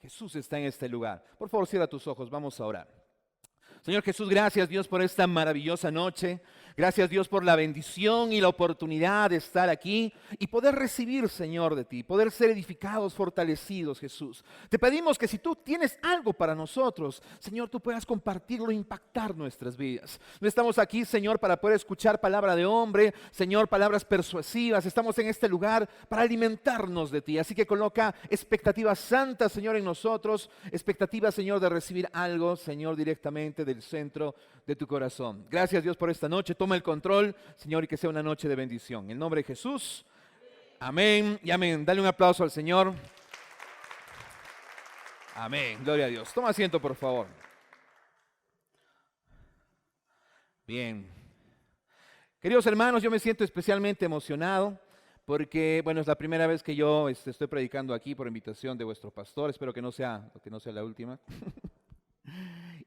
Jesús está en este lugar. Por favor, cierra tus ojos, vamos a orar. Señor Jesús, gracias Dios por esta maravillosa noche. Gracias Dios por la bendición y la oportunidad de estar aquí y poder recibir, Señor, de ti, poder ser edificados, fortalecidos, Jesús. Te pedimos que si tú tienes algo para nosotros, Señor, tú puedas compartirlo e impactar nuestras vidas. No estamos aquí, Señor, para poder escuchar palabra de hombre, Señor, palabras persuasivas. Estamos en este lugar para alimentarnos de ti. Así que coloca expectativas santas, Señor, en nosotros. Expectativas, Señor, de recibir algo, Señor, directamente del centro de tu corazón. Gracias Dios por esta noche. Toma el control, Señor, y que sea una noche de bendición. En el nombre de Jesús, amén y amén. Dale un aplauso al Señor. Amén, gloria a Dios. Toma asiento, por favor. Bien. Queridos hermanos, yo me siento especialmente emocionado porque, bueno, es la primera vez que yo estoy predicando aquí por invitación de vuestro pastor. Espero que no sea la última.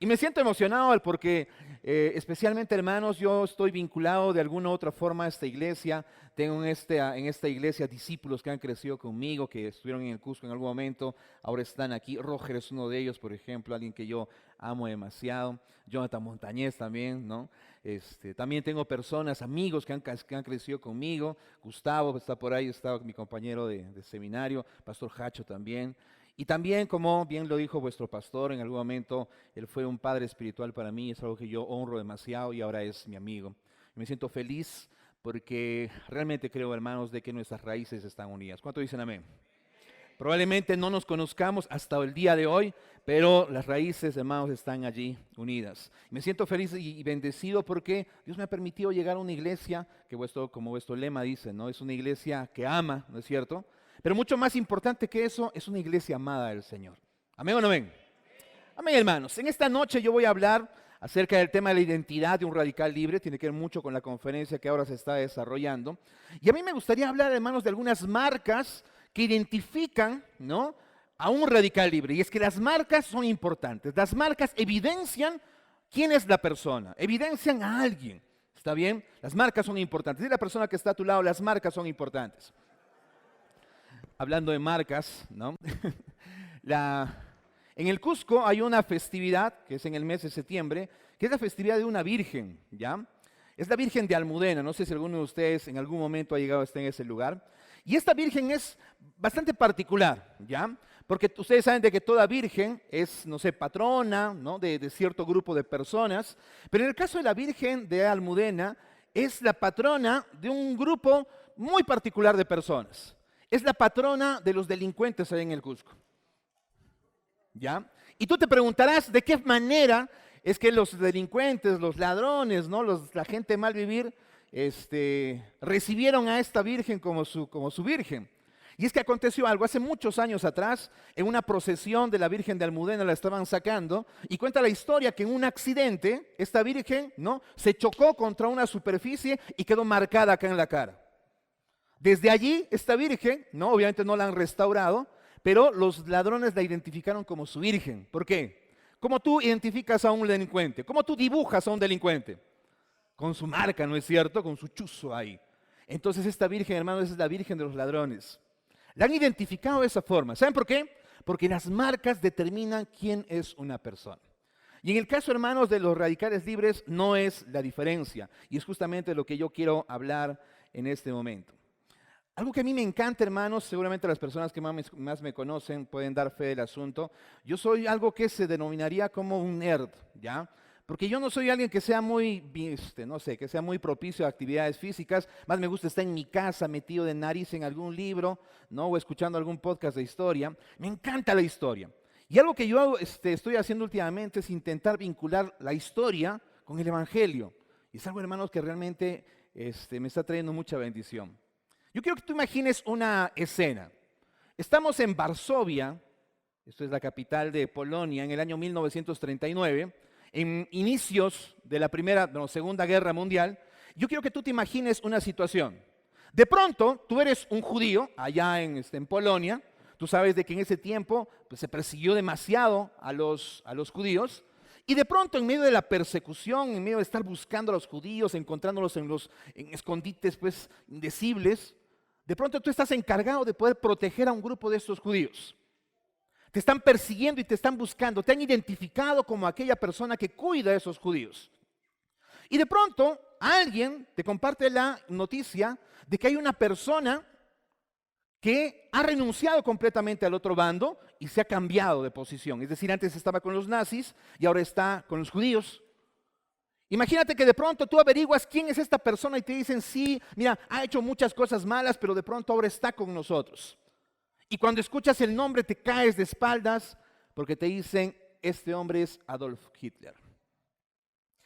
Y me siento emocionado porque especialmente, hermanos, yo estoy vinculado de alguna u otra forma a esta iglesia. Tengo en esta iglesia discípulos que han crecido conmigo, que estuvieron en el Cusco en algún momento, ahora están aquí. Roger es uno de ellos, por ejemplo, alguien que yo amo demasiado. Jonathan Montañez también, ¿no? También tengo personas, amigos que han crecido conmigo. Gustavo está por ahí, está mi compañero de seminario, Pastor Hacho también. Y también, como bien lo dijo vuestro pastor en algún momento, él fue un padre espiritual para mí, es algo que yo honro demasiado y ahora es mi amigo. Me siento feliz porque realmente creo, hermanos, de que nuestras raíces están unidas. ¿Cuánto dicen amén? Probablemente no nos conozcamos hasta el día de hoy, pero las raíces, hermanos, están allí unidas. Me siento feliz y bendecido porque Dios me ha permitido llegar a una iglesia que como vuestro lema dice, ¿no? Es una iglesia que ama, ¿no es cierto? Pero mucho más importante que eso, es una iglesia amada del Señor. ¿Amén o no amén? Amén, hermanos. En esta noche yo voy a hablar acerca del tema de la identidad de un radical libre. Tiene que ver mucho con la conferencia que ahora se está desarrollando. Y a mí me gustaría hablar, hermanos, de algunas marcas que identifican, ¿no?, a un radical libre. Y es que las marcas son importantes. Las marcas evidencian quién es la persona, evidencian a alguien. ¿Está bien? Las marcas son importantes. Dile a la persona que está a tu lado, las marcas son importantes. Hablando de marcas, ¿no? En el Cusco hay una festividad, que es en el mes de septiembre, que es la festividad de una virgen, ¿ya? Es la Virgen de Almudena, no sé si alguno de ustedes en algún momento ha llegado a estar en ese lugar. Y esta virgen es bastante particular, ¿ya? Porque ustedes saben de que toda virgen es, no sé, patrona, ¿no?, de cierto grupo de personas. Pero en el caso de la Virgen de Almudena, es la patrona de un grupo muy particular de personas. Es la patrona de los delincuentes ahí en el Cusco. ¿Ya? Y tú te preguntarás de qué manera es que los delincuentes, los ladrones, ¿no?, la gente mal vivir, recibieron a esta virgen como su virgen. Y es que aconteció algo, hace muchos años atrás, en una procesión de la Virgen de Almudena la estaban sacando, y cuenta la historia que en un accidente, esta virgen, ¿no?, se chocó contra una superficie y quedó marcada acá en la cara. Desde allí, esta virgen, ¿no?, obviamente no la han restaurado, pero los ladrones la identificaron como su virgen. ¿Por qué? ¿Cómo tú identificas a un delincuente? ¿Cómo tú dibujas a un delincuente? Con su marca, ¿no es cierto? Con su chuzo ahí. Entonces esta virgen, hermanos, es la virgen de los ladrones. La han identificado de esa forma. ¿Saben por qué? Porque las marcas determinan quién es una persona. Y en el caso, hermanos, de los radicales libres no es la diferencia. Y es justamente lo que yo quiero hablar en este momento. Algo que a mí me encanta, hermanos, seguramente las personas que más me conocen pueden dar fe del asunto. Yo soy algo que se denominaría como un nerd, ¿ya? Porque yo no soy alguien que sea muy, no sé, que sea muy propicio a actividades físicas. Más me gusta estar en mi casa metido de nariz en algún libro, ¿no?, o escuchando algún podcast de historia. Me encanta la historia. Y algo que yo estoy haciendo últimamente es intentar vincular la historia con el Evangelio. Y es algo, hermanos, que realmente me está trayendo mucha bendición. Yo quiero que tú imagines una escena. Estamos en Varsovia, esto es la capital de Polonia, en el año 1939, en inicios de la Segunda Guerra Mundial. Yo quiero que tú te imagines una situación. De pronto, tú eres un judío allá en Polonia. Tú sabes de que en ese tiempo pues, se persiguió demasiado a los judíos. Y de pronto, en medio de la persecución, en medio de estar buscando a los judíos, encontrándolos en escondites pues, indecibles, de pronto tú estás encargado de poder proteger a un grupo de estos judíos. Te están persiguiendo y te están buscando. Te han identificado como aquella persona que cuida a esos judíos. Y de pronto alguien te comparte la noticia de que hay una persona que ha renunciado completamente al otro bando y se ha cambiado de posición. Es decir, antes estaba con los nazis y ahora está con los judíos. Imagínate que de pronto tú averiguas quién es esta persona y te dicen, sí, mira, ha hecho muchas cosas malas, pero de pronto ahora está con nosotros. Y cuando escuchas el nombre te caes de espaldas porque te dicen, este hombre es Adolf Hitler.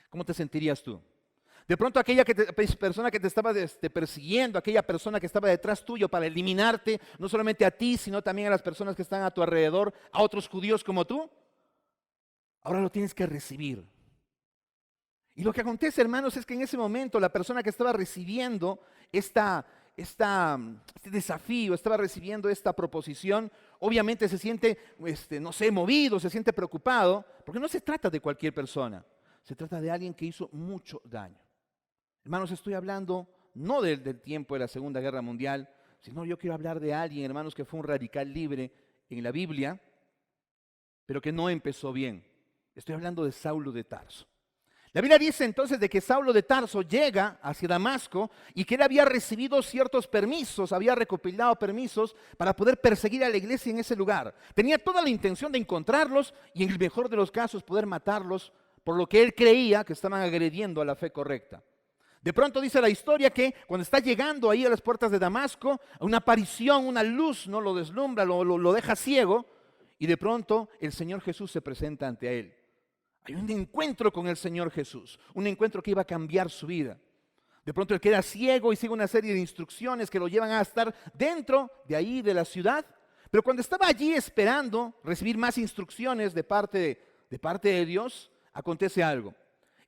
¿Cómo te sentirías tú? De pronto aquella persona que te estaba persiguiendo, aquella persona que estaba detrás tuyo para eliminarte, no solamente a ti, sino también a las personas que están a tu alrededor, a otros judíos como tú, ahora lo tienes que recibir. Y lo que acontece, hermanos, es que en ese momento la persona que estaba recibiendo este desafío, estaba recibiendo esta proposición, obviamente se siente, no sé, movido, se siente preocupado, porque no se trata de cualquier persona, se trata de alguien que hizo mucho daño. Hermanos, estoy hablando no del tiempo de la Segunda Guerra Mundial, sino yo quiero hablar de alguien, hermanos, que fue un radical libre en la Biblia, pero que no empezó bien. Estoy hablando de Saulo de Tarso. La Biblia dice entonces de que Saulo de Tarso llega hacia Damasco y que él había recibido ciertos permisos, había recopilado permisos para poder perseguir a la iglesia en ese lugar. Tenía toda la intención de encontrarlos y en el mejor de los casos poder matarlos por lo que él creía que estaban agrediendo a la fe correcta. De pronto dice la historia que cuando está llegando ahí a las puertas de Damasco, una aparición, una luz, no lo deslumbra, lo deja ciego y de pronto el Señor Jesús se presenta ante él. Hay un encuentro con el Señor Jesús, un encuentro que iba a cambiar su vida. De pronto él queda ciego y sigue una serie de instrucciones que lo llevan a estar dentro de ahí de la ciudad. Pero cuando estaba allí esperando recibir más instrucciones de parte de Dios, acontece algo.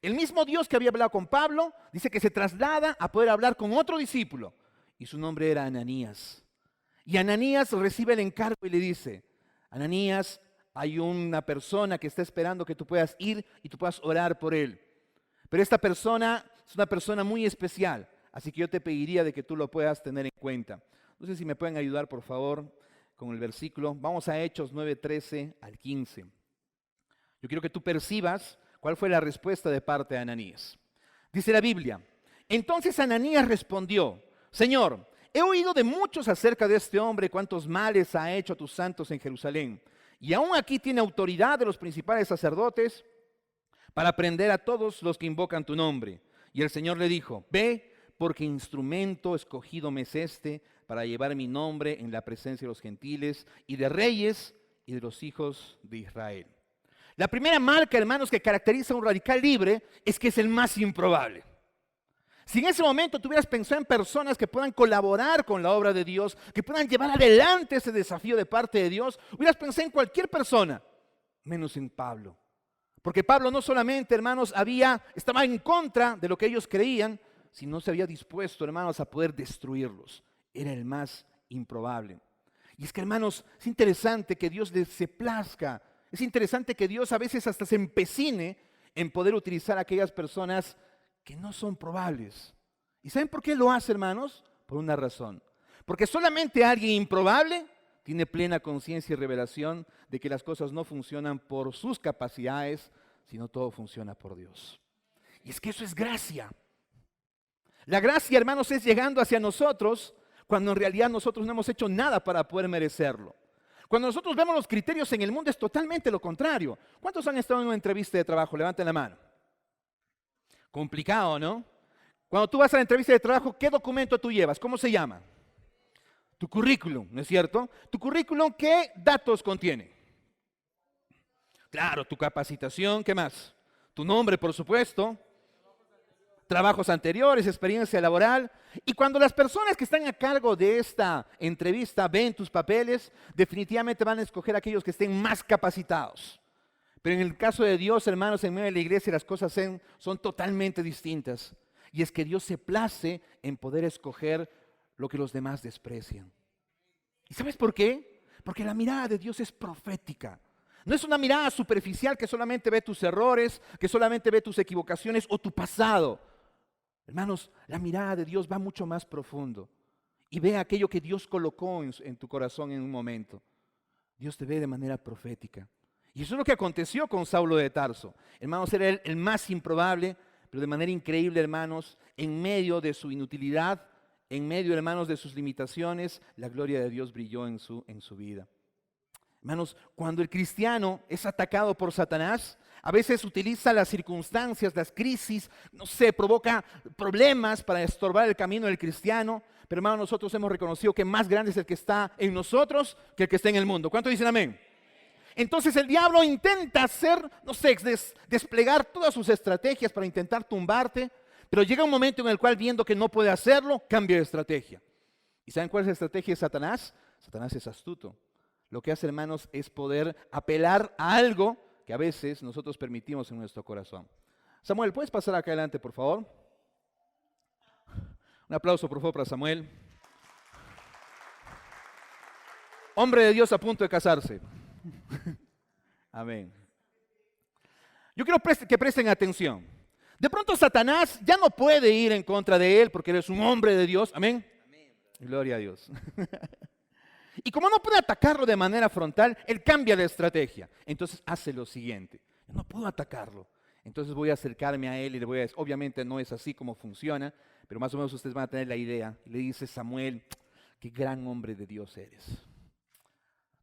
El mismo Dios que había hablado con Pablo dice que se traslada a poder hablar con otro discípulo y su nombre era Ananías. Y Ananías recibe el encargo y le dice, Ananías, hay una persona que está esperando que tú puedas ir y tú puedas orar por él. Pero esta persona es una persona muy especial, así que yo te pediría de que tú lo puedas tener en cuenta. No sé si me pueden ayudar, por favor, con el versículo. Vamos a Hechos 9:13 al 15. Yo quiero que tú percibas cuál fue la respuesta de parte de Ananías. Dice la Biblia, entonces Ananías respondió, Señor, he oído de muchos acerca de este hombre, cuántos males ha hecho a tus santos en Jerusalén. Y aún aquí tiene autoridad de los principales sacerdotes para prender a todos los que invocan tu nombre. Y el Señor le dijo, ve, porque instrumento escogido me es este para llevar mi nombre en la presencia de los gentiles y de reyes y de los hijos de Israel. La primera marca, hermanos, que caracteriza a un radical libre es que es el más improbable. Si en ese momento tú hubieras pensado en personas que puedan colaborar con la obra de Dios, que puedan llevar adelante ese desafío de parte de Dios, hubieras pensado en cualquier persona, menos en Pablo. Porque Pablo no solamente, hermanos, estaba en contra de lo que ellos creían, sino se había dispuesto, hermanos, a poder destruirlos. Era el más improbable. Y es que, hermanos, es interesante que Dios se plazca, es interesante que Dios a veces hasta se empecine en poder utilizar a aquellas personas que no son probables. ¿Y saben por qué lo hace, hermanos? Por una razón. Porque solamente alguien improbable tiene plena conciencia y revelación de que las cosas no funcionan por sus capacidades, sino todo funciona por Dios. Y es que eso es gracia. La gracia, hermanos, es llegando hacia nosotros cuando en realidad nosotros no hemos hecho nada para poder merecerlo. Cuando nosotros vemos los criterios en el mundo es totalmente lo contrario. ¿Cuántos han estado en una entrevista de trabajo? Levanten la mano. Complicado, ¿no? Cuando tú vas a la entrevista de trabajo, ¿qué documento tú llevas? ¿Cómo se llama? Tu currículum, ¿no es cierto? ¿Tu currículum qué datos contiene? Claro, tu capacitación, ¿qué más? Tu nombre, por supuesto. Trabajos anteriores, experiencia laboral. Y cuando las personas que están a cargo de esta entrevista ven tus papeles, definitivamente van a escoger a aquellos que estén más capacitados. Pero en el caso de Dios, hermanos, en medio de la iglesia las cosas son totalmente distintas. Y es que Dios se place en poder escoger lo que los demás desprecian. ¿Y sabes por qué? Porque la mirada de Dios es profética. No es una mirada superficial que solamente ve tus errores, que solamente ve tus equivocaciones o tu pasado. Hermanos, la mirada de Dios va mucho más profundo y ve aquello que Dios colocó en tu corazón en un momento. Dios te ve de manera profética. Y eso es lo que aconteció con Saulo de Tarso. Hermanos, era el más improbable, pero de manera increíble, hermanos, en medio de su inutilidad, en medio, hermanos, de sus limitaciones, la gloria de Dios brilló en su vida. Hermanos, cuando el cristiano es atacado por Satanás, a veces utiliza las circunstancias, las crisis, no sé, provoca problemas para estorbar el camino del cristiano. Pero hermanos, nosotros hemos reconocido que más grande es el que está en nosotros que el que está en el mundo. ¿Cuántos dicen amén? Entonces el diablo intenta hacer, no sé, desplegar todas sus estrategias para intentar tumbarte, pero llega un momento en el cual, viendo que no puede hacerlo, cambia de estrategia. ¿Y saben cuál es la estrategia de Satanás? Satanás es astuto. Lo que hace, hermanos, es poder apelar a algo que a veces nosotros permitimos en nuestro corazón. Samuel, ¿puedes pasar acá adelante, por favor? Un aplauso, por favor, para Samuel. Hombre de Dios a punto de casarse. Amén. Yo quiero que presten atención. De pronto Satanás ya no puede ir en contra de él porque él es un hombre de Dios. Amén. Gloria a Dios. Y como no puede atacarlo de manera frontal, él cambia de estrategia. Entonces hace lo siguiente: no puedo atacarlo, entonces voy a acercarme a él y le voy a decir, obviamente no es así como funciona, pero más o menos ustedes van a tener la idea. Y le dice: Samuel, qué gran hombre de Dios eres.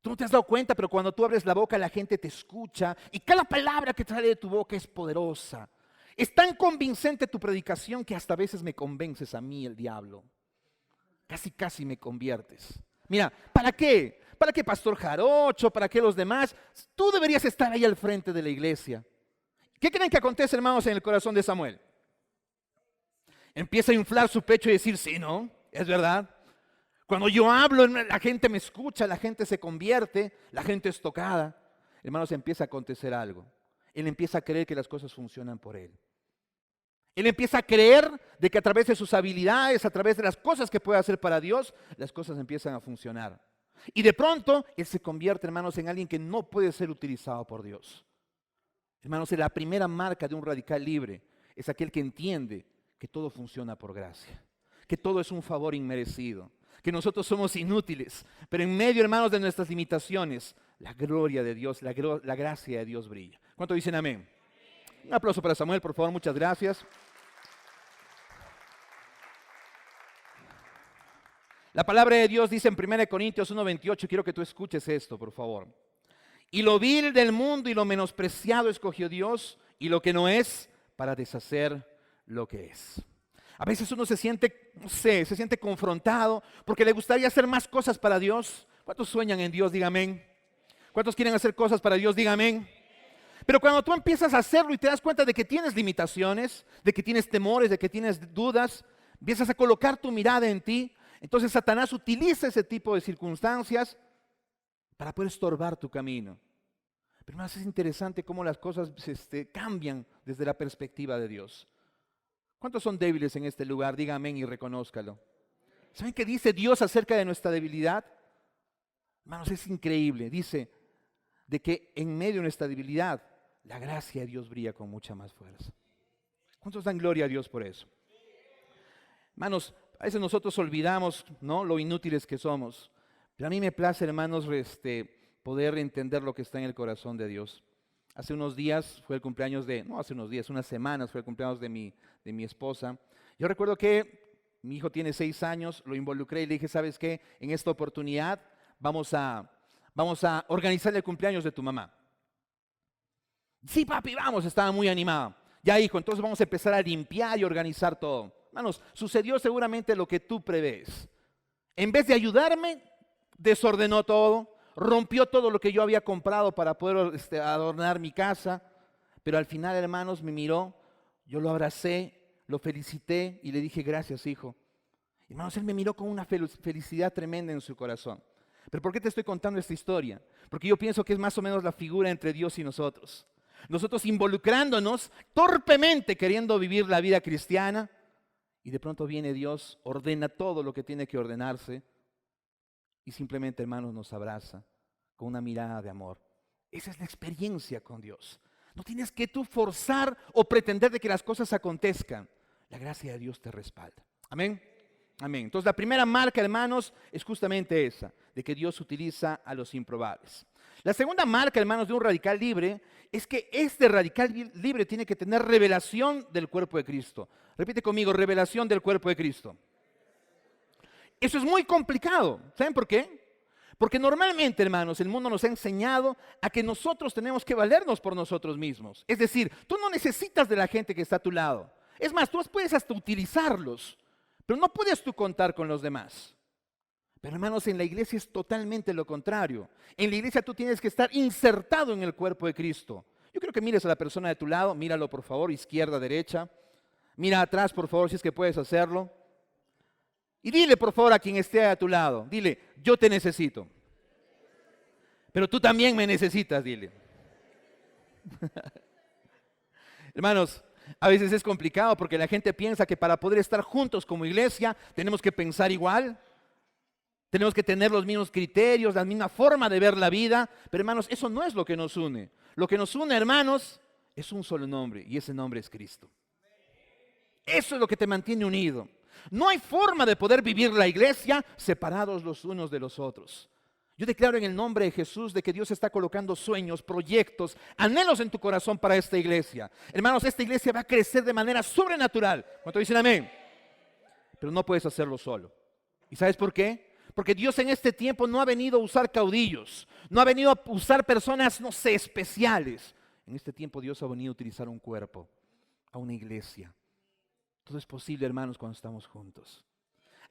Tú no te has dado cuenta, pero cuando tú abres la boca la gente te escucha y cada palabra que sale de tu boca es poderosa. Es tan convincente tu predicación que hasta a veces me convences a mí, el diablo. Casi me conviertes. Mira, ¿para qué? ¿Para qué Pastor Jarocho? ¿Para qué los demás? Tú deberías estar ahí al frente de la iglesia. ¿Qué creen que acontece, hermanos, en el corazón de Samuel? Empieza a inflar su pecho y decir: sí, ¿no? Es verdad. Cuando yo hablo, la gente me escucha, la gente se convierte, la gente es tocada. Hermanos, empieza a acontecer algo. Él empieza a creer que las cosas funcionan por él. Él empieza a creer de que a través de sus habilidades, a través de las cosas que puede hacer para Dios, las cosas empiezan a funcionar. Y de pronto, él se convierte, hermanos, en alguien que no puede ser utilizado por Dios. Hermanos, la primera marca de un radical libre es aquel que entiende que todo funciona por gracia, que todo es un favor inmerecido, que nosotros somos inútiles, pero en medio, hermanos, de nuestras limitaciones, la gloria de Dios, la gracia de Dios brilla. ¿Cuánto dicen amén? Un aplauso para Samuel, por favor, muchas gracias. La palabra de Dios dice en 1 Corintios 1:28, quiero que tú escuches esto, por favor. Y lo vil del mundo y lo menospreciado escogió Dios, y lo que no es, para deshacer lo que es. A veces uno se siente, no sé, se siente confrontado porque le gustaría hacer más cosas para Dios. ¿Cuántos sueñan en Dios? Diga amén. ¿Cuántos quieren hacer cosas para Dios? Diga amén. Pero cuando tú empiezas a hacerlo y te das cuenta de que tienes limitaciones, de que tienes temores, de que tienes dudas, empiezas a colocar tu mirada en ti, entonces Satanás utiliza ese tipo de circunstancias para poder estorbar tu camino. Pero más es interesante cómo las cosas cambian desde la perspectiva de Dios. ¿Cuántos son débiles en este lugar? Diga amén y reconózcalo. ¿Saben qué dice Dios acerca de nuestra debilidad? Hermanos, es increíble. Dice de que en medio de nuestra debilidad, la gracia de Dios brilla con mucha más fuerza. ¿Cuántos dan gloria a Dios por eso? Hermanos, a veces nosotros olvidamos, ¿no?, lo inútiles que somos. Pero a mí me place, hermanos, poder entender lo que está en el corazón de Dios. Hace unos días fue el cumpleaños unas semanas fue el cumpleaños de mi esposa. Yo recuerdo que mi hijo tiene 6 años, lo involucré y le dije: ¿sabes qué? En esta oportunidad vamos a organizar el cumpleaños de tu mamá. Sí, papi, vamos, estaba muy animado. Ya, hijo, entonces vamos a empezar a limpiar y organizar todo. Hermanos, sucedió seguramente lo que tú prevés. En vez de ayudarme, desordenó todo, rompió todo lo que yo había comprado para poder adornar mi casa. Pero al final, hermanos, me miró, yo lo abracé, lo felicité y le dije: gracias, hijo. Hermanos, él me miró con una felicidad tremenda en su corazón. ¿Pero por qué te estoy contando esta historia? Porque yo pienso que es más o menos la figura entre Dios y nosotros. Nosotros involucrándonos torpemente, queriendo vivir la vida cristiana, y de pronto viene Dios, ordena todo lo que tiene que ordenarse, y simplemente, hermanos, nos abraza con una mirada de amor. Esa es la experiencia con Dios. No tienes que tú forzar o pretender de que las cosas acontezcan. La gracia de Dios te respalda. Amén. Amén. Entonces la primera marca, hermanos, es justamente esa, de que Dios utiliza a los improbables. La segunda marca, hermanos, de un radical libre es que este radical libre tiene que tener revelación del cuerpo de Cristo. Repite conmigo, revelación del cuerpo de Cristo. Eso es muy complicado. ¿Saben por qué? Porque normalmente, hermanos, el mundo nos ha enseñado a que nosotros tenemos que valernos por nosotros mismos. Es decir, tú no necesitas de la gente que está a tu lado. Es más, tú puedes hasta utilizarlos, pero no puedes tú contar con los demás. Pero hermanos, en la iglesia es totalmente lo contrario. En la iglesia tú tienes que estar insertado en el cuerpo de Cristo. Yo creo que mires a la persona de tu lado, míralo por favor, izquierda, derecha. Mira atrás, por favor, si es que puedes hacerlo. Y dile, por favor, a quien esté a tu lado, dile, yo te necesito. Pero tú también me necesitas, dile. Hermanos, a veces es complicado porque la gente piensa que para poder estar juntos como iglesia tenemos que pensar igual. Tenemos que tener los mismos criterios, la misma forma de ver la vida. Pero hermanos, eso no es lo que nos une. Lo que nos une, hermanos, es un solo nombre y ese nombre es Cristo. Eso es lo que te mantiene unido. No hay forma de poder vivir la iglesia separados los unos de los otros. Yo declaro en el nombre de Jesús de que Dios está colocando sueños, proyectos, anhelos en tu corazón para esta iglesia. Hermanos, esta iglesia va a crecer de manera sobrenatural. ¿Cuánto dicen amén? Pero no puedes hacerlo solo. ¿Y sabes por qué? Porque Dios en este tiempo no ha venido a usar caudillos, no ha venido a usar personas, no sé, especiales. En este tiempo Dios ha venido a utilizar un cuerpo, a una iglesia. Todo es posible, hermanos, cuando estamos juntos.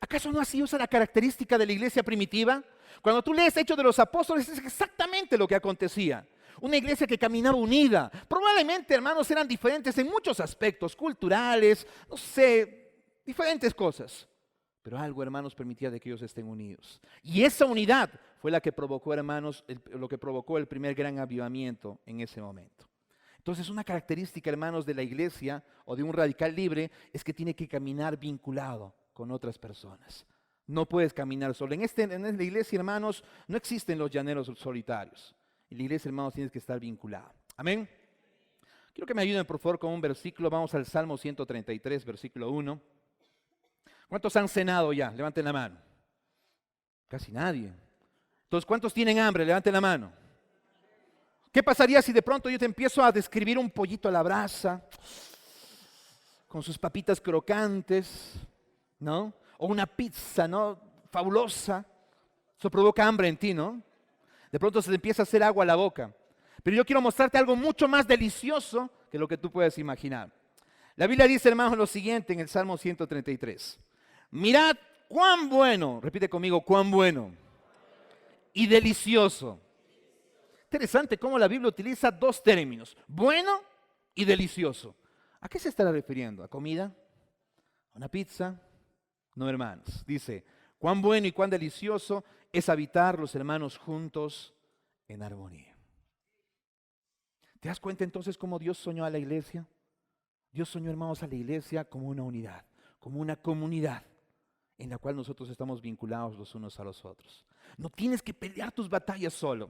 ¿Acaso no así usa la característica de la iglesia primitiva? Cuando tú lees Hechos de los Apóstoles es exactamente lo que acontecía. Una iglesia que caminaba unida. Probablemente, hermanos, eran diferentes en muchos aspectos, culturales, no sé, diferentes cosas. Pero algo, hermanos, permitía de que ellos estén unidos. Y esa unidad fue la que provocó, hermanos, lo que provocó el primer gran avivamiento en ese momento. Entonces, una característica, hermanos, de la iglesia o de un radical libre es que tiene que caminar vinculado con otras personas. No puedes caminar solo. En la iglesia, hermanos, no existen los llaneros solitarios. En la iglesia, hermanos, tienes que estar vinculado. Amén. Quiero que me ayuden, por favor, con un versículo. Vamos al Salmo 133, versículo 1. ¿Cuántos han cenado ya? Levanten la mano. Casi nadie. Entonces, ¿cuántos tienen hambre? Levanten la mano. ¿Qué pasaría si de pronto yo te empiezo a describir un pollito a la brasa, con sus papitas crocantes, ¿no? O una pizza, ¿no? Fabulosa. Eso provoca hambre en ti, ¿no? De pronto se te empieza a hacer agua a la boca. Pero yo quiero mostrarte algo mucho más delicioso que lo que tú puedes imaginar. La Biblia dice, hermanos, lo siguiente en el Salmo 133. Mirad cuán bueno, repite conmigo, cuán bueno y delicioso. Interesante cómo la Biblia utiliza dos términos, bueno y delicioso. ¿A qué se estará refiriendo? ¿A comida? ¿A una pizza? No, hermanos. Dice, cuán bueno y cuán delicioso es habitar los hermanos juntos en armonía. ¿Te das cuenta entonces cómo Dios soñó a la iglesia? Dios soñó, hermanos, a la iglesia como una unidad, como una comunidad en la cual nosotros estamos vinculados los unos a los otros. No tienes que pelear tus batallas solo.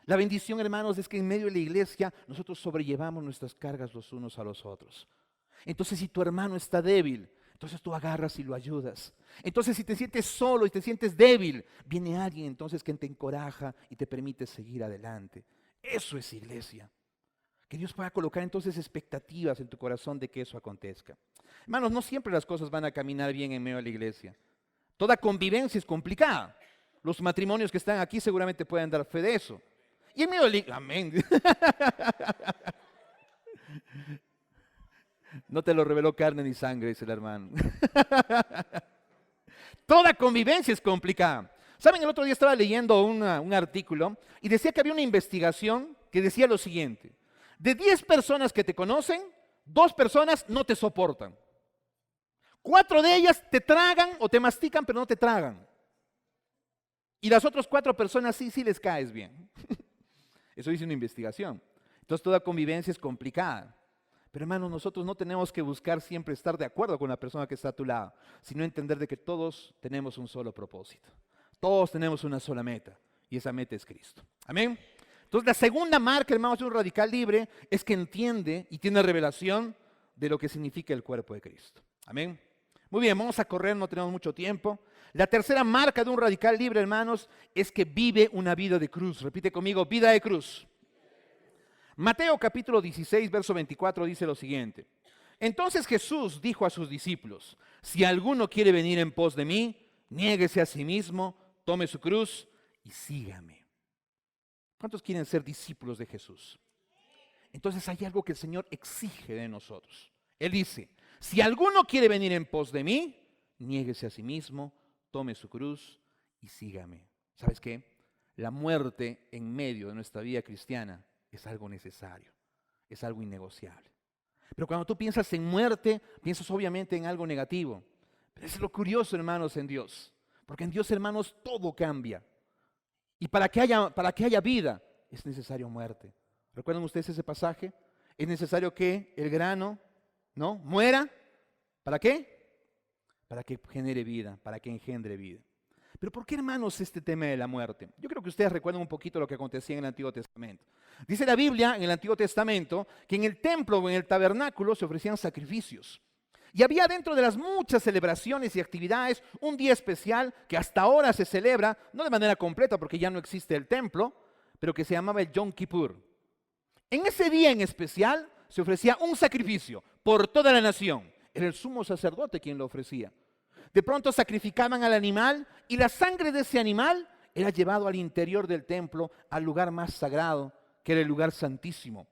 La bendición, hermanos, es que en medio de la iglesia nosotros sobrellevamos nuestras cargas los unos a los otros. Entonces, si tu hermano está débil, entonces tú agarras y lo ayudas. Entonces, si te sientes solo y te sientes débil, viene alguien entonces que te encoraja y te permite seguir adelante. Eso es iglesia. Que Dios pueda colocar entonces expectativas en tu corazón de que eso acontezca. Hermanos, no siempre las cosas van a caminar bien en medio de la iglesia. Toda convivencia es complicada. Los matrimonios que están aquí seguramente pueden dar fe de eso. Y en medio de la iglesia, amén. No te lo reveló carne ni sangre, dice el hermano. Toda convivencia es complicada. ¿Saben? El otro día estaba leyendo un artículo y decía que había una investigación que decía lo siguiente. De 10 personas que te conocen, 2 personas no te soportan. 4 de ellas te tragan o te mastican, pero no te tragan. Y las otras 4 personas sí les caes bien. Eso dice una investigación. Entonces toda convivencia es complicada. Pero hermanos, nosotros no tenemos que buscar siempre estar de acuerdo con la persona que está a tu lado, sino entender de que todos tenemos un solo propósito. Todos tenemos una sola meta, y esa meta es Cristo. Amén. Entonces la segunda marca, hermanos, de un radical libre es que entiende y tiene revelación de lo que significa el cuerpo de Cristo. Amén. Muy bien, vamos a correr, no tenemos mucho tiempo. La tercera marca de un radical libre, hermanos, es que vive una vida de cruz. Repite conmigo, vida de cruz. Mateo capítulo 16, verso 24 dice lo siguiente. Entonces Jesús dijo a sus discípulos, si alguno quiere venir en pos de mí, niéguese a sí mismo, tome su cruz y sígame. ¿Cuántos quieren ser discípulos de Jesús? Entonces hay algo que el Señor exige de nosotros. Él dice, si alguno quiere venir en pos de mí, niéguese a sí mismo, tome su cruz y sígame. ¿Sabes qué? La muerte en medio de nuestra vida cristiana es algo necesario, es algo innegociable. Pero cuando tú piensas en muerte, piensas obviamente en algo negativo. Pero eso es lo curioso, hermanos, en Dios. Porque en Dios, hermanos, todo cambia. Y para que haya vida, es necesario muerte. ¿Recuerdan ustedes ese pasaje? Es necesario que el grano, ¿no?, muera. ¿Para qué? Para que genere vida, para que engendre vida. Pero ¿por qué, hermanos, este tema de la muerte? Yo creo que ustedes recuerdan un poquito lo que acontecía en el Antiguo Testamento. Dice la Biblia en el Antiguo Testamento que en el templo o en el tabernáculo se ofrecían sacrificios. Y había dentro de las muchas celebraciones y actividades un día especial que hasta ahora se celebra, no de manera completa porque ya no existe el templo, pero que se llamaba el Yom Kippur. En ese día en especial se ofrecía un sacrificio por toda la nación. Era el sumo sacerdote quien lo ofrecía. De pronto sacrificaban al animal y la sangre de ese animal era llevado al interior del templo, al lugar más sagrado, que era el lugar santísimo.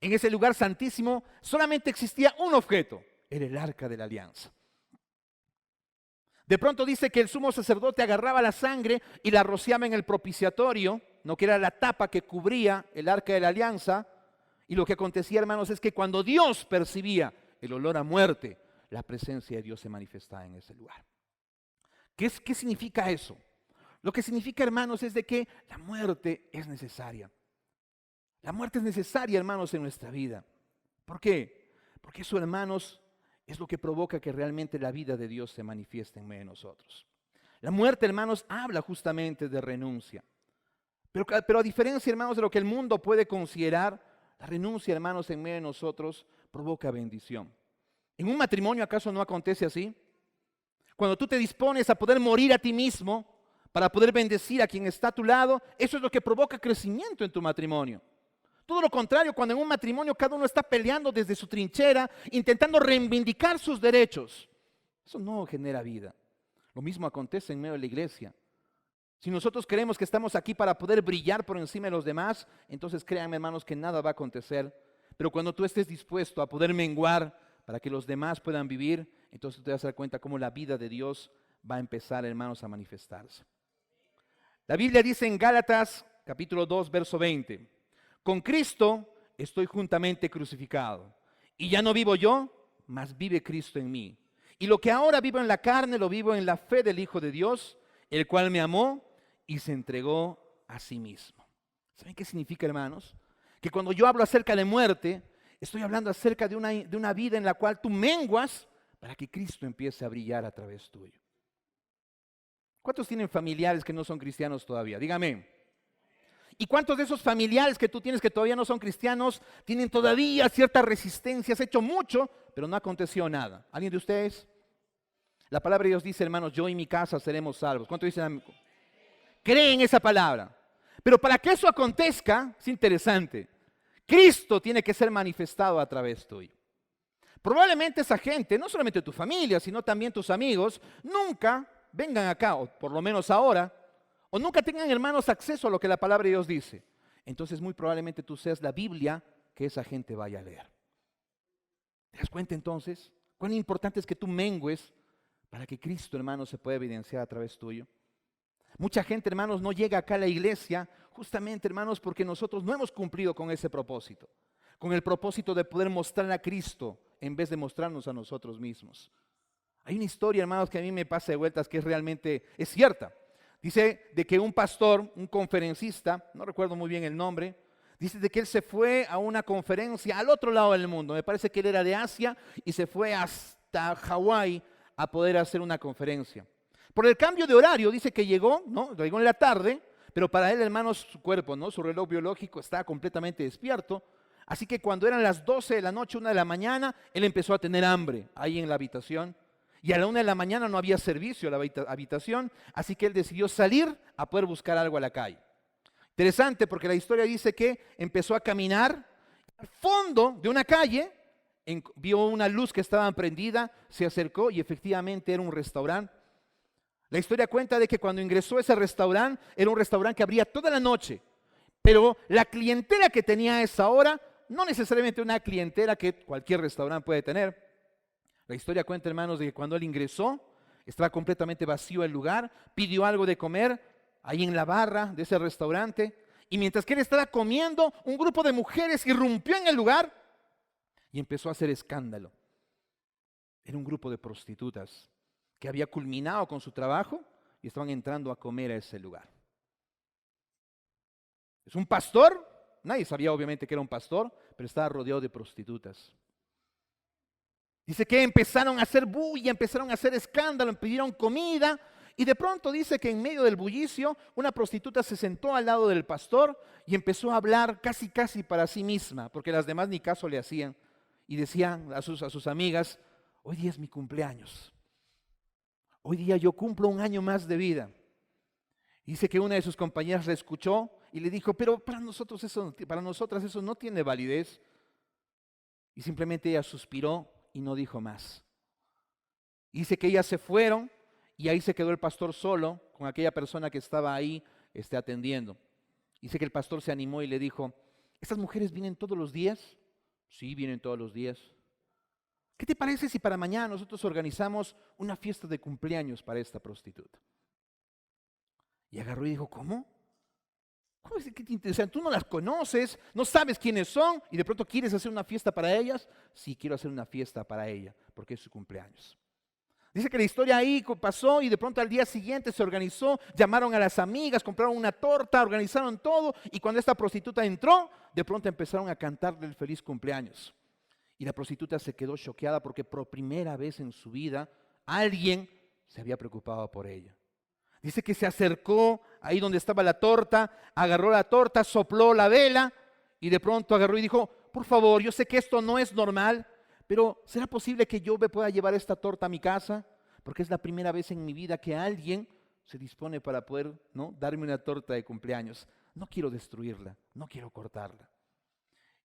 En ese lugar santísimo solamente existía un objeto, era el arca de la alianza. De pronto dice que el sumo sacerdote agarraba la sangre y la rociaba en el propiciatorio, no, que era la tapa que cubría el arca de la alianza, y lo que acontecía, hermanos, es que cuando Dios percibía el olor a muerte, la presencia de Dios se manifestaba en ese lugar. ¿Qué significa eso? Lo que significa, hermanos, es de que la muerte es necesaria. La muerte es necesaria, hermanos, en nuestra vida. ¿Por qué? Porque eso, hermanos, es lo que provoca que realmente la vida de Dios se manifieste en medio de nosotros. La muerte, hermanos, habla justamente de renuncia. Pero a diferencia, hermanos, de lo que el mundo puede considerar, la renuncia, hermanos, en medio de nosotros provoca bendición. ¿En un matrimonio acaso no acontece así? Cuando tú te dispones a poder morir a ti mismo para poder bendecir a quien está a tu lado, eso es lo que provoca crecimiento en tu matrimonio. Todo lo contrario, cuando en un matrimonio cada uno está peleando desde su trinchera, intentando reivindicar sus derechos, eso no genera vida. Lo mismo acontece en medio de la iglesia. Si nosotros creemos que estamos aquí para poder brillar por encima de los demás, entonces créanme, hermanos, que nada va a acontecer. Pero cuando tú estés dispuesto a poder menguar para que los demás puedan vivir, entonces te vas a dar cuenta cómo la vida de Dios va a empezar, hermanos, a manifestarse. La Biblia dice en Gálatas capítulo 2, verso 20, con Cristo estoy juntamente crucificado, y ya no vivo yo, mas vive Cristo en mí. Y lo que ahora vivo en la carne, lo vivo en la fe del Hijo de Dios, el cual me amó y se entregó a sí mismo. ¿Saben qué significa, hermanos? Que cuando yo hablo acerca de muerte, estoy hablando acerca de una vida en la cual tú menguas para que Cristo empiece a brillar a través tuyo. ¿Cuántos tienen familiares que no son cristianos todavía? Dígame. ¿Y cuántos de esos familiares que tú tienes que todavía no son cristianos tienen todavía cierta resistencia? Has hecho mucho, pero no aconteció nada. ¿Alguien de ustedes? La palabra de Dios dice, hermanos, yo y mi casa seremos salvos. ¿Cuántos dicen? Creen esa palabra. Pero para que eso acontezca, es interesante. Cristo tiene que ser manifestado a través tuyo. Probablemente esa gente, no solamente tu familia, sino también tus amigos, nunca vengan acá, o por lo menos ahora, o nunca tengan, hermanos, acceso a lo que la palabra de Dios dice. Entonces muy probablemente tú seas la Biblia que esa gente vaya a leer. ¿Te das cuenta entonces? Cuán importante es que tú mengues para que Cristo, hermanos, se pueda evidenciar a través tuyo. Mucha gente, hermanos, no llega acá a la iglesia justamente, hermanos, porque nosotros no hemos cumplido con ese propósito. Con el propósito de poder mostrar a Cristo en vez de mostrarnos a nosotros mismos. Hay una historia, hermanos, que a mí me pasa de vueltas que es cierta. Dice de que un pastor, un conferencista, no recuerdo muy bien el nombre, dice de que él se fue a una conferencia al otro lado del mundo. Me parece que él era de Asia y se fue hasta Hawái a poder hacer una conferencia. Por el cambio de horario, dice que llegó, ¿no? Llegó en la tarde, pero para él, hermanos, su cuerpo, ¿no? Su reloj biológico estaba completamente despierto. Así que cuando eran las 12 de la noche, 1 de la mañana, él empezó a tener hambre ahí en la habitación. Y a la 1 de la mañana no había servicio a la habitación, así que él decidió salir a poder buscar algo a la calle. Interesante porque la historia dice que empezó a caminar al fondo de una calle, vio una luz que estaba prendida, se acercó y efectivamente era un restaurante. La historia cuenta de que cuando ingresó a ese restaurante, era un restaurante que abría toda la noche, pero la clientela que tenía a esa hora, no necesariamente una clientela que cualquier restaurante puede tener. La historia cuenta, hermanos, de que cuando él ingresó, estaba completamente vacío el lugar, pidió algo de comer ahí en la barra de ese restaurante, y mientras que él estaba comiendo, un grupo de mujeres irrumpió en el lugar y empezó a hacer escándalo. Era un grupo de prostitutas que había culminado con su trabajo y estaban entrando a comer a ese lugar. Es un pastor, nadie sabía obviamente que era un pastor, pero estaba rodeado de prostitutas. Dice que empezaron a hacer bulla, empezaron a hacer escándalo, pidieron comida y de pronto dice que en medio del bullicio una prostituta se sentó al lado del pastor y empezó a hablar casi para sí misma, porque las demás ni caso le hacían. Y decían a sus amigas, hoy día es mi cumpleaños, hoy día yo cumplo un año más de vida. Dice que una de sus compañeras la escuchó y le dijo, pero para nosotras eso no tiene validez. Y simplemente ella suspiró y no dijo más. Dice que ellas se fueron y ahí se quedó el pastor solo con aquella persona que estaba ahí atendiendo. Dice que el pastor se animó y le dijo, ¿estas mujeres vienen todos los días? Sí, vienen todos los días. ¿Qué te parece si para mañana nosotros organizamos una fiesta de cumpleaños para esta prostituta? Y agarró y dijo, ¿cómo? ¿Cómo es que te interesa? Tú no las conoces, no sabes quiénes son y de pronto quieres hacer una fiesta para ellas. Sí, quiero hacer una fiesta para ella porque es su cumpleaños. Dice que la historia ahí pasó y de pronto al día siguiente se organizó, llamaron a las amigas, compraron una torta, organizaron todo y cuando esta prostituta entró, de pronto empezaron a cantarle el feliz cumpleaños. Y la prostituta se quedó choqueada porque por primera vez en su vida alguien se había preocupado por ella. Dice que se acercó ahí donde estaba la torta, agarró la torta, sopló la vela y de pronto agarró y dijo, por favor, yo sé que esto no es normal, pero ¿será posible que yo me pueda llevar esta torta a mi casa? Porque es la primera vez en mi vida que alguien se dispone para poder, ¿no?, darme una torta de cumpleaños. No quiero destruirla, no quiero cortarla.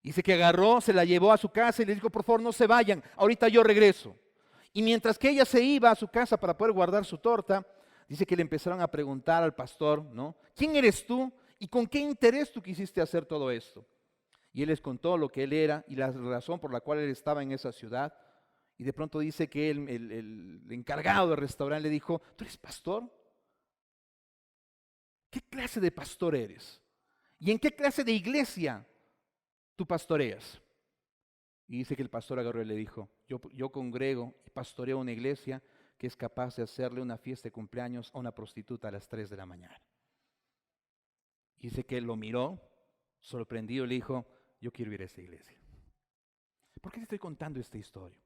Dice que agarró, se la llevó a su casa y le dijo, por favor, no se vayan, ahorita yo regreso. Y mientras que ella se iba a su casa para poder guardar su torta, dice que le empezaron a preguntar al pastor, ¿no?, ¿quién eres tú y con qué interés tú quisiste hacer todo esto? Y él les contó lo que él era y la razón por la cual él estaba en esa ciudad. Y de pronto dice que el encargado del restaurante le dijo, ¿tú eres pastor? ¿Qué clase de pastor eres? ¿Y en qué clase de iglesia tú pastoreas? Y dice que el pastor agarró y le dijo, yo congrego y pastoreo una iglesia que es capaz de hacerle una fiesta de cumpleaños a una prostituta a las 3 de la mañana. Y dice que él lo miró, sorprendido, y le dijo, yo quiero ir a esa iglesia. ¿Por qué te estoy contando esta historia?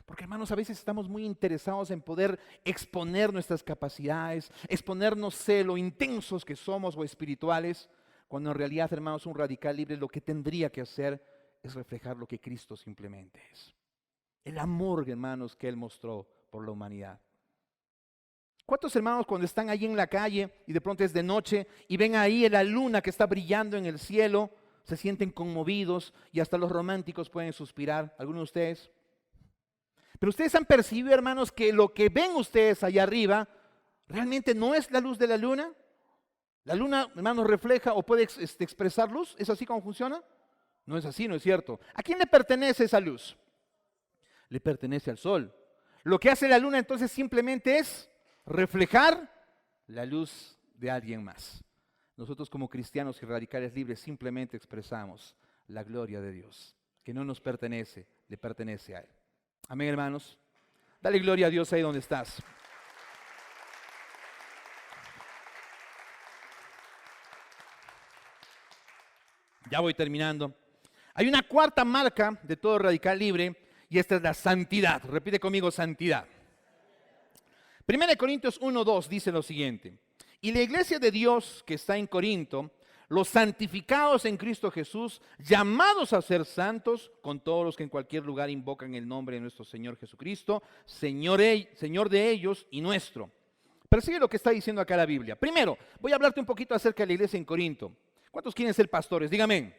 Porque, hermanos, a veces estamos muy interesados en poder exponer nuestras capacidades, exponernos lo intensos que somos o espirituales, cuando en realidad, hermanos, un radical libre lo que tendría que hacer es reflejar lo que Cristo simplemente es. El amor, hermanos, que Él mostró por la humanidad. ¿Cuántos hermanos cuando están ahí en la calle y de pronto es de noche y ven ahí la luna que está brillando en el cielo, se sienten conmovidos y hasta los románticos pueden suspirar? ¿Algunos de ustedes? Pero ustedes han percibido, hermanos, que lo que ven ustedes allá arriba realmente no es la luz de la luna. La luna, hermanos, refleja o puede expresar luz. ¿Es así como funciona? No es así, no es cierto. ¿A quién le pertenece esa luz? Le pertenece al sol. Lo que hace la luna entonces simplemente es reflejar la luz de alguien más. Nosotros como cristianos y radicales libres simplemente expresamos la gloria de Dios, que no nos pertenece, le pertenece a Él. Amén, hermanos. Dale gloria a Dios ahí donde estás. Ya voy terminando. Hay una cuarta marca de todo radical libre y esta es la santidad. Repite conmigo, santidad. 1 Corintios 1:2 dice lo siguiente. Y la iglesia de Dios que está en Corinto los santificados en Cristo Jesús, llamados a ser santos, con todos los que en cualquier lugar invocan el nombre de nuestro Señor Jesucristo, Señor de ellos y nuestro. Persigue lo que está diciendo acá la Biblia. Primero, voy a hablarte un poquito acerca de la iglesia en Corinto. ¿Cuántos quieren ser pastores? Dígame.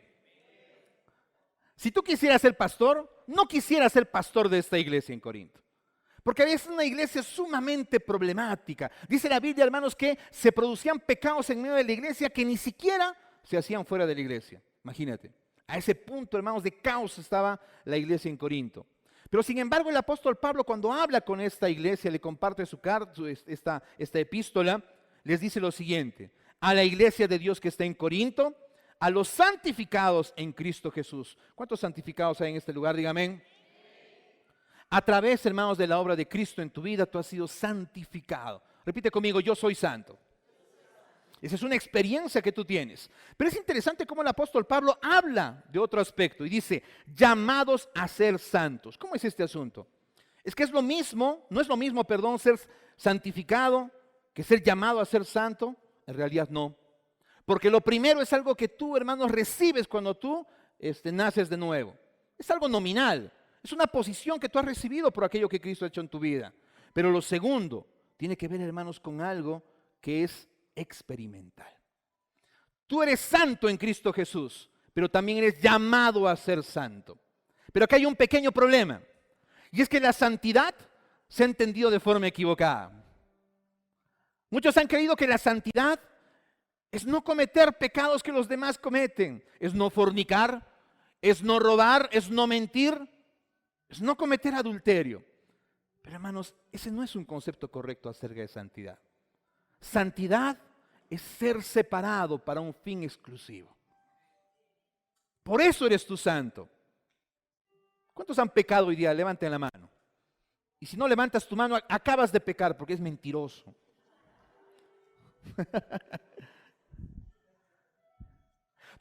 Si tú quisieras ser pastor, no quisieras ser pastor de esta iglesia en Corinto. Porque es una iglesia sumamente problemática. Dice la Biblia, hermanos, que se producían pecados en medio de la iglesia que ni siquiera se hacían fuera de la iglesia. Imagínate. A ese punto, hermanos, de caos estaba la iglesia en Corinto. Pero sin embargo, el apóstol Pablo, cuando habla con esta iglesia, le comparte esta epístola, les dice lo siguiente: a la iglesia de Dios que está en Corinto, a los santificados en Cristo Jesús. ¿Cuántos santificados hay en este lugar? Dígame. A través, hermanos, de la obra de Cristo en tu vida, tú has sido santificado. Repite conmigo: yo soy santo. Esa es una experiencia que tú tienes. Pero es interesante cómo el apóstol Pablo habla de otro aspecto y dice, llamados a ser santos. ¿Cómo es este asunto? Es que es lo mismo, no es lo mismo, perdón, ser santificado que ser llamado a ser santo. En realidad no. Porque lo primero es algo que tú, hermanos, recibes cuando tú naces de nuevo. Es algo nominal. Es una posición que tú has recibido por aquello que Cristo ha hecho en tu vida. Pero lo segundo tiene que ver, hermanos, con algo que es experimental. Tú eres santo en Cristo Jesús, pero también eres llamado a ser santo. Pero acá hay un pequeño problema, y es que la santidad se ha entendido de forma equivocada. Muchos han creído que la santidad es no cometer pecados que los demás cometen, es no fornicar, es no robar, es no mentir, es no cometer adulterio. Pero hermanos, ese no es un concepto correcto acerca de santidad. Santidad es ser separado para un fin exclusivo. Por eso eres tú santo. ¿Cuántos han pecado hoy día? Levanten la mano. Y si no levantas tu mano, acabas de pecar porque es mentiroso.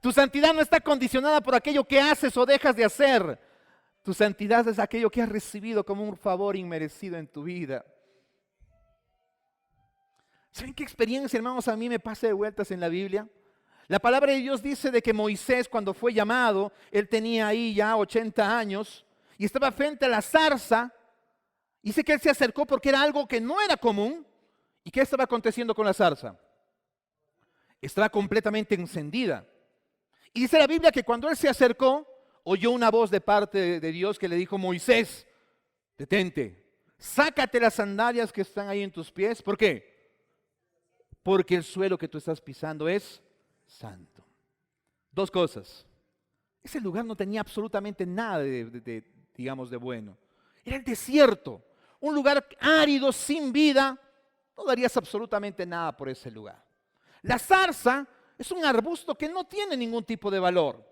Tu santidad no está condicionada por aquello que haces o dejas de hacer. Tu santidad es aquello que has recibido como un favor inmerecido en tu vida. ¿Saben qué experiencia, hermanos, a mí me pasa de vueltas en la Biblia? La palabra de Dios dice de que Moisés, cuando fue llamado, él tenía ahí ya 80 años y estaba frente a la zarza. Dice que él se acercó porque era algo que no era común. ¿Y qué estaba aconteciendo con la zarza? Estaba completamente encendida. Y dice la Biblia que cuando él se acercó, oyó una voz de parte de Dios que le dijo: Moisés, detente, sácate las sandalias que están ahí en tus pies. ¿Por qué? Porque el suelo que tú estás pisando es santo. Dos cosas. Ese lugar no tenía absolutamente nada digamos, de bueno. Era el desierto, un lugar árido, sin vida. No darías absolutamente nada por ese lugar. La zarza es un arbusto que no tiene ningún tipo de valor.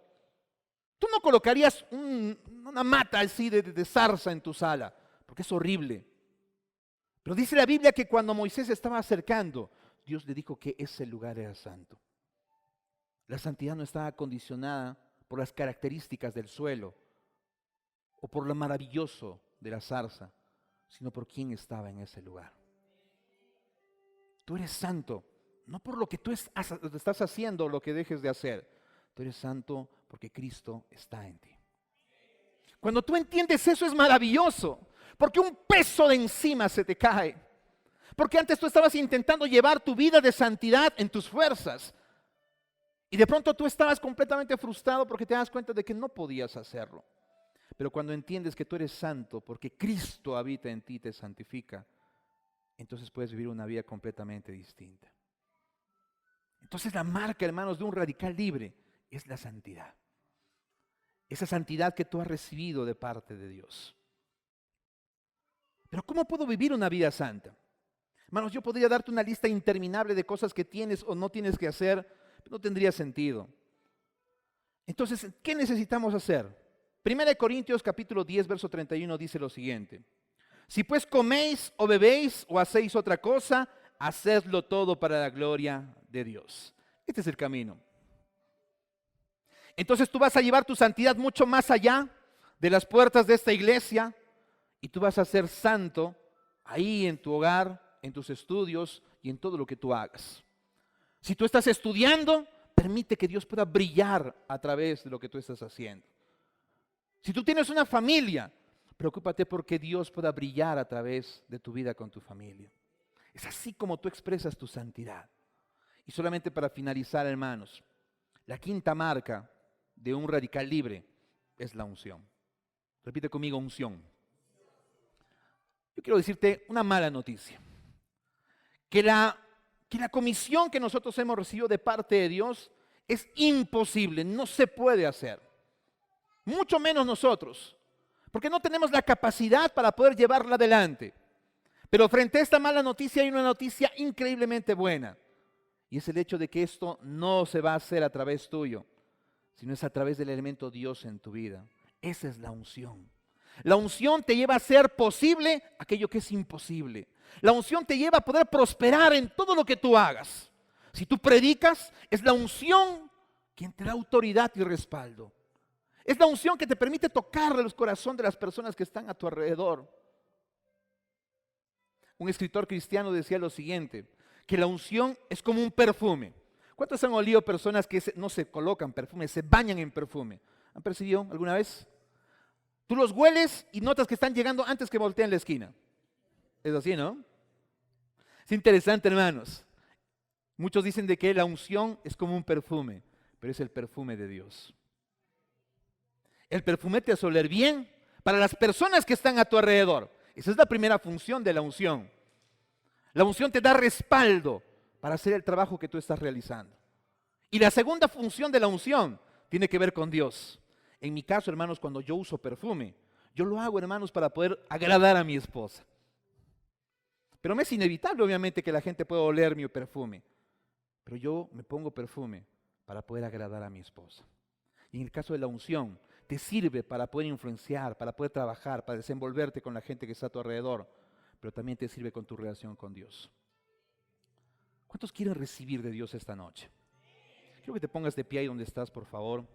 Tú no colocarías una mata así de zarza en tu sala, porque es horrible. Pero dice la Biblia que cuando Moisés se estaba acercando, Dios le dijo que ese lugar era santo. La santidad no estaba condicionada por las características del suelo o por lo maravilloso de la zarza, sino por quién estaba en ese lugar. Tú eres santo, no por lo que tú estás haciendo o lo que dejes de hacer. Tú eres santo porque Cristo está en ti. Cuando tú entiendes eso es maravilloso, porque un peso de encima se te cae. Porque antes tú estabas intentando llevar tu vida de santidad en tus fuerzas. Y de pronto tú estabas completamente frustrado porque te das cuenta de que no podías hacerlo. Pero cuando entiendes que tú eres santo porque Cristo habita en ti y te santifica, entonces puedes vivir una vida completamente distinta. Entonces la marca, hermanos, de un radical libre es la santidad. Esa santidad que tú has recibido de parte de Dios. Pero ¿cómo puedo vivir una vida santa? Hermanos, yo podría darte una lista interminable de cosas que tienes o no tienes que hacer, pero no tendría sentido. Entonces, ¿qué necesitamos hacer? 1 Corintios capítulo 10, verso 31 dice lo siguiente: si pues coméis o bebéis o hacéis otra cosa, hacedlo todo para la gloria de Dios. Este es el camino. Entonces tú vas a llevar tu santidad mucho más allá de las puertas de esta iglesia y tú vas a ser santo ahí en tu hogar, en tus estudios y en todo lo que tú hagas. Si tú estás estudiando, permite que Dios pueda brillar a través de lo que tú estás haciendo. Si tú tienes una familia, preocúpate porque Dios pueda brillar a través de tu vida con tu familia. Es así como tú expresas tu santidad. Y solamente para finalizar, hermanos, la quinta marca de un radical libre es la unción. Repite conmigo, unción. Yo quiero decirte una mala noticia. Que la comisión que nosotros hemos recibido de parte de Dios es imposible, no se puede hacer. Mucho menos nosotros, porque no tenemos la capacidad para poder llevarla adelante. Pero frente a esta mala noticia hay una noticia increíblemente buena. Y es el hecho de que esto no se va a hacer a través tuyo, sino es a través del elemento Dios en tu vida. Esa es la unción. La unción te lleva a hacer posible aquello que es imposible. La unción te lleva a poder prosperar en todo lo que tú hagas. Si tú predicas, es la unción quien te da autoridad y respaldo. Es la unción que te permite tocarle los corazones de las personas que están a tu alrededor. Un escritor cristiano decía lo siguiente, que la unción es como un perfume. ¿Cuántos han olido personas que no se colocan perfume, se bañan en perfume? ¿Han percibido alguna vez? Tú los hueles y notas que están llegando antes que volteen la esquina. Es así, ¿no? Es interesante, hermanos. Muchos dicen de que la unción es como un perfume, pero es el perfume de Dios. El perfume te hace oler bien para las personas que están a tu alrededor. Esa es la primera función de la unción. La unción te da respaldo para hacer el trabajo que tú estás realizando. Y la segunda función de la unción tiene que ver con Dios. En mi caso, hermanos, cuando yo uso perfume, yo lo hago, hermanos, para poder agradar a mi esposa. Pero me es inevitable, obviamente, que la gente pueda oler mi perfume. Pero yo me pongo perfume para poder agradar a mi esposa. Y en el caso de la unción, te sirve para poder influenciar, para poder trabajar, para desenvolverte con la gente que está a tu alrededor, pero también te sirve con tu relación con Dios. ¿Cuántos quieren recibir de Dios esta noche? Quiero que te pongas de pie ahí donde estás, por favor.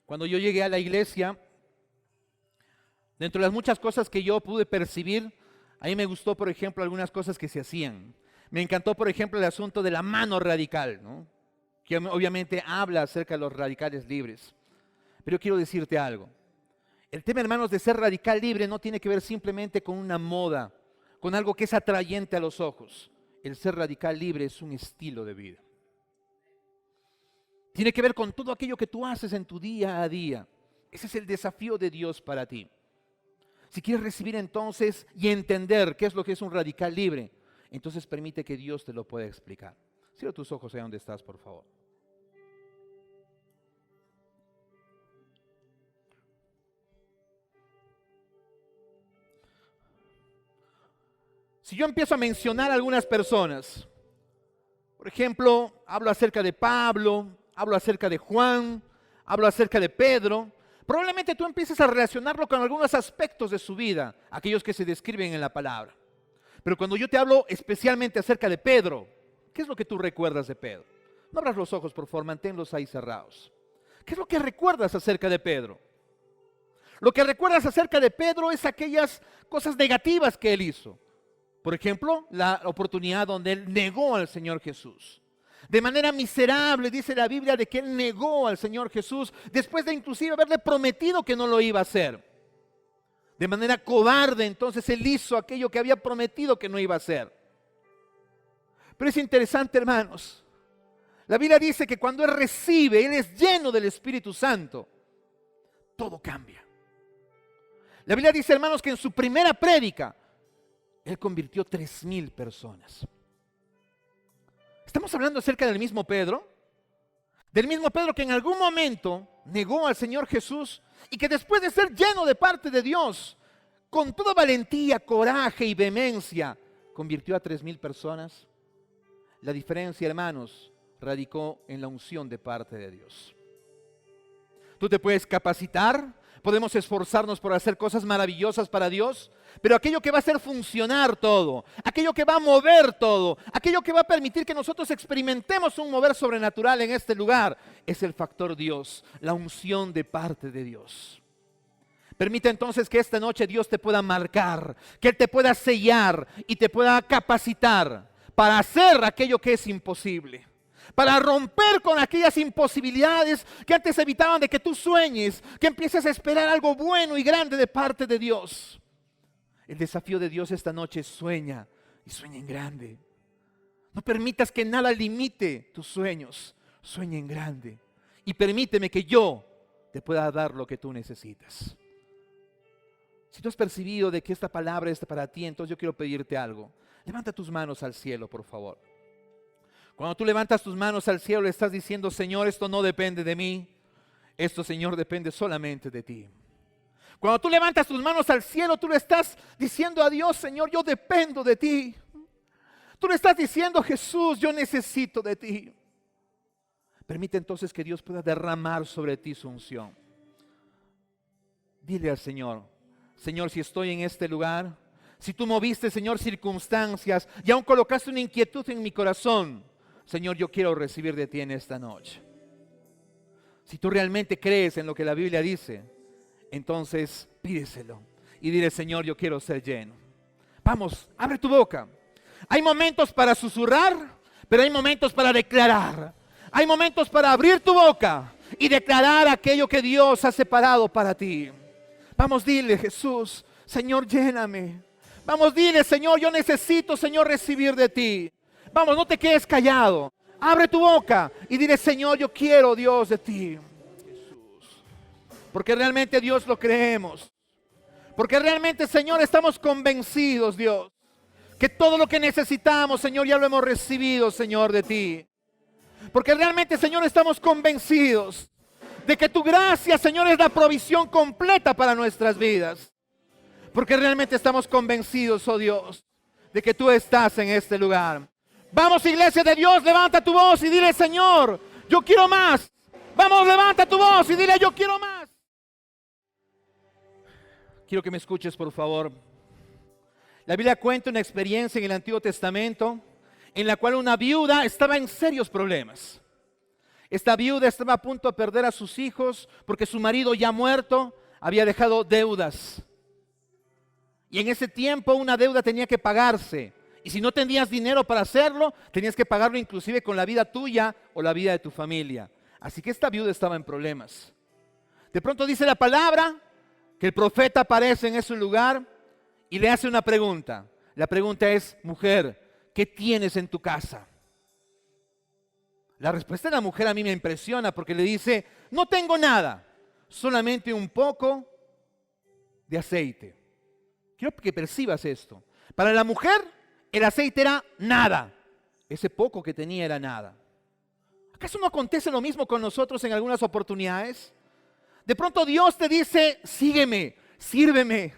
Cuando yo llegué a la iglesia, dentro de las muchas cosas que yo pude percibir, a mí me gustó, por ejemplo, algunas cosas que se hacían. Me encantó, por ejemplo, el asunto de la mano radical, ¿no? Que obviamente habla acerca de los radicales libres. Pero yo quiero decirte algo. El tema, hermanos, de ser radical libre no tiene que ver simplemente con una moda, con algo que es atrayente a los ojos. El ser radical libre es un estilo de vida. Tiene que ver con todo aquello que tú haces en tu día a día. Ese es el desafío de Dios para ti. Si quieres recibir entonces y entender qué es lo que es un radical libre, entonces permite que Dios te lo pueda explicar. Cierra tus ojos ahí donde estás, por favor. Si yo empiezo a mencionar a algunas personas, por ejemplo, hablo acerca de Pablo, hablo acerca de Juan, hablo acerca de Pedro, probablemente tú empieces a relacionarlo con algunos aspectos de su vida, aquellos que se describen en la palabra. Pero cuando yo te hablo especialmente acerca de Pedro, ¿qué es lo que tú recuerdas de Pedro? No abras los ojos, por favor, manténlos ahí cerrados. ¿Qué es lo que recuerdas acerca de Pedro? Lo que recuerdas acerca de Pedro es aquellas cosas negativas que él hizo. Por ejemplo, la oportunidad donde él negó al Señor Jesús. De manera miserable, dice la Biblia, de que él negó al Señor Jesús después de inclusive haberle prometido que no lo iba a hacer. De manera cobarde, entonces él hizo aquello que había prometido que no iba a hacer. Pero es interesante, hermanos. La Biblia dice que cuando él recibe, él es lleno del Espíritu Santo, todo cambia. La Biblia dice, hermanos, que en su primera prédica, él convirtió 3,000 personas. Estamos hablando acerca del mismo Pedro. Del mismo Pedro que en algún momento negó al Señor Jesús y que después de ser lleno de parte de Dios, con toda valentía, coraje y vehemencia, convirtió a 3,000 personas. La diferencia, hermanos, radicó en la unción de parte de Dios. Tú te puedes capacitar, podemos esforzarnos por hacer cosas maravillosas para Dios, pero aquello que va a hacer funcionar todo, aquello que va a mover todo, aquello que va a permitir que nosotros experimentemos un mover sobrenatural en este lugar, es el factor Dios, la unción de parte de Dios. Permite entonces que esta noche Dios te pueda marcar, que Él te pueda sellar y te pueda capacitar para hacer aquello que es imposible, para romper con aquellas imposibilidades que antes evitaban de que tú sueñes, que empieces a esperar algo bueno y grande de parte de Dios. El desafío de Dios esta noche es sueña y sueña en grande. No permitas que nada limite tus sueños, sueña en grande y permíteme que yo te pueda dar lo que tú necesitas. Si tú has percibido de que esta palabra es para ti, entonces yo quiero pedirte algo. Levanta tus manos al cielo, por favor. Cuando tú levantas tus manos al cielo, le estás diciendo, Señor, esto no depende de mí. Esto, Señor, depende solamente de ti. Cuando tú levantas tus manos al cielo, tú le estás diciendo a Dios, Señor, yo dependo de ti. Tú le estás diciendo, Jesús, yo necesito de ti. Permite entonces que Dios pueda derramar sobre ti su unción. Dile al Señor, Señor, si estoy en este lugar, si tú moviste, Señor, circunstancias y aún colocaste una inquietud en mi corazón, Señor, yo quiero recibir de ti en esta noche. Si tú realmente crees en lo que la Biblia dice, entonces pídeselo y dile, Señor, yo quiero ser lleno. Vamos, abre tu boca. Hay momentos para susurrar, pero hay momentos para declarar. Hay momentos para abrir tu boca y declarar aquello que Dios ha separado para ti. Vamos, dile, Jesús, Señor, lléname. Vamos, dile, Señor, yo necesito, Señor, recibir de ti. Vamos, no te quedes callado. Abre tu boca y dile, Señor, yo quiero, Dios, de ti. Jesús. Porque realmente, Dios, lo creemos. Porque realmente, Señor, estamos convencidos, Dios, que todo lo que necesitamos, Señor, ya lo hemos recibido, Señor, de ti. Porque realmente, Señor, estamos convencidos de que tu gracia, Señor, es la provisión completa para nuestras vidas. Porque realmente estamos convencidos, oh Dios, de que tú estás en este lugar. Vamos, iglesia de Dios, levanta tu voz y dile, Señor, yo quiero más. Vamos, levanta tu voz y dile, yo quiero más. Quiero que me escuches, por favor. La Biblia cuenta una experiencia en el Antiguo Testamento en la cual una viuda estaba en serios problemas. Esta viuda estaba a punto de perder a sus hijos porque su marido ya muerto había dejado deudas. Y en ese tiempo una deuda tenía que pagarse. Y si no tenías dinero para hacerlo, tenías que pagarlo inclusive con la vida tuya o la vida de tu familia. Así que esta viuda estaba en problemas. De pronto dice la palabra que el profeta aparece en ese lugar y le hace una pregunta. La pregunta es, mujer, ¿qué tienes en tu casa? La respuesta de la mujer a mí me impresiona porque le dice, no tengo nada, solamente un poco de aceite. Quiero que percibas esto. Para la mujer, el aceite era nada. Ese poco que tenía era nada. ¿Acaso no acontece lo mismo con nosotros en algunas oportunidades? De pronto Dios te dice, sígueme, sírveme.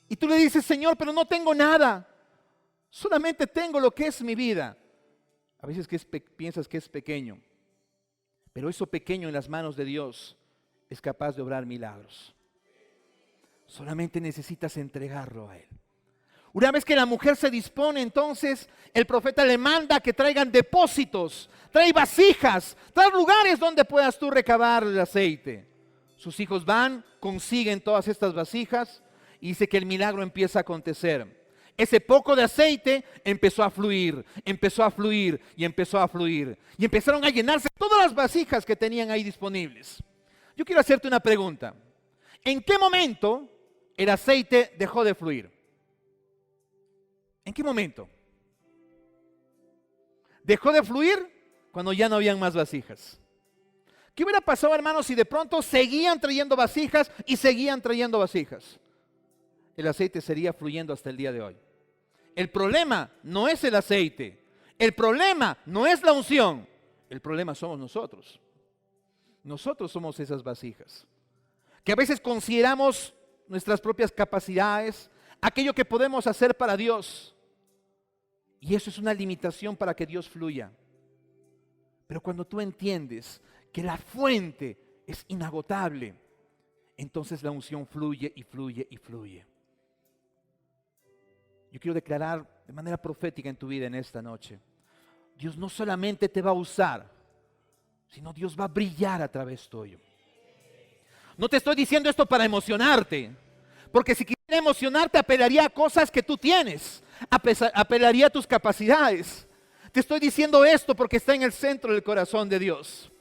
Y tú le dices, Señor, pero no tengo nada. Solamente tengo lo que es mi vida. A veces piensas que es pequeño, pero eso pequeño en las manos de Dios es capaz de obrar milagros. Solamente necesitas entregarlo a Él. Una vez que la mujer se dispone, entonces el profeta le manda que traigan depósitos, trae vasijas, trae lugares donde puedas tú recabar el aceite. Sus hijos van, consiguen todas estas vasijas y dice que el milagro empieza a acontecer. Ese poco de aceite empezó a fluir, empezó a fluir y empezó a fluir. Y empezaron a llenarse todas las vasijas que tenían ahí disponibles. Yo quiero hacerte una pregunta. ¿En qué momento el aceite dejó de fluir? ¿En qué momento? Dejó de fluir cuando ya no habían más vasijas. ¿Qué hubiera pasado, hermanos, si de pronto seguían trayendo vasijas y seguían trayendo vasijas? El aceite sería fluyendo hasta el día de hoy. El problema no es el aceite. El problema no es la unción. El problema somos nosotros. Nosotros somos esas vasijas. Que a veces consideramos nuestras propias capacidades, aquello que podemos hacer para Dios. Y eso es una limitación para que Dios fluya. Pero cuando tú entiendes que la fuente es inagotable, entonces la unción fluye y fluye y fluye. Yo quiero declarar de manera profética en tu vida en esta noche. Dios no solamente te va a usar, sino Dios va a brillar a través tuyo. No te estoy diciendo esto para emocionarte, porque si quisiera emocionarte apelaría a cosas que tú tienes, apelaría a tus capacidades. Te estoy diciendo esto porque está en el centro del corazón de Dios.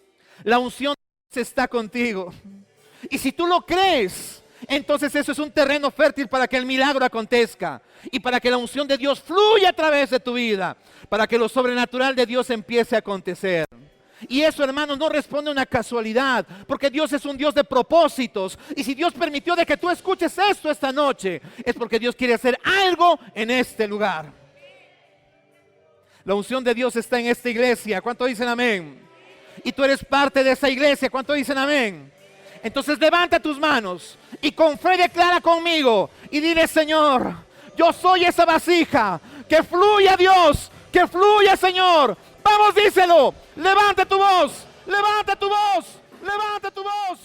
La unción de Dios está contigo. Y si tú lo crees, entonces eso es un terreno fértil para que el milagro acontezca y para que la unción de Dios fluya a través de tu vida, para que lo sobrenatural de Dios empiece a acontecer. Y eso, hermanos, no responde a una casualidad, porque Dios es un Dios de propósitos. Y si Dios permitió de que tú escuches esto esta noche, es porque Dios quiere hacer algo en este lugar. La unción de Dios está en esta iglesia. ¿Cuánto dicen amén? Y tú eres parte de esa iglesia. ¿Cuánto dicen amén? Entonces levanta tus manos y con fe declara conmigo y dile: Señor, yo soy esa vasija. Que fluya, Dios, que fluya, Señor. Vamos, díselo. Levanta tu voz, levanta tu voz, levanta tu voz.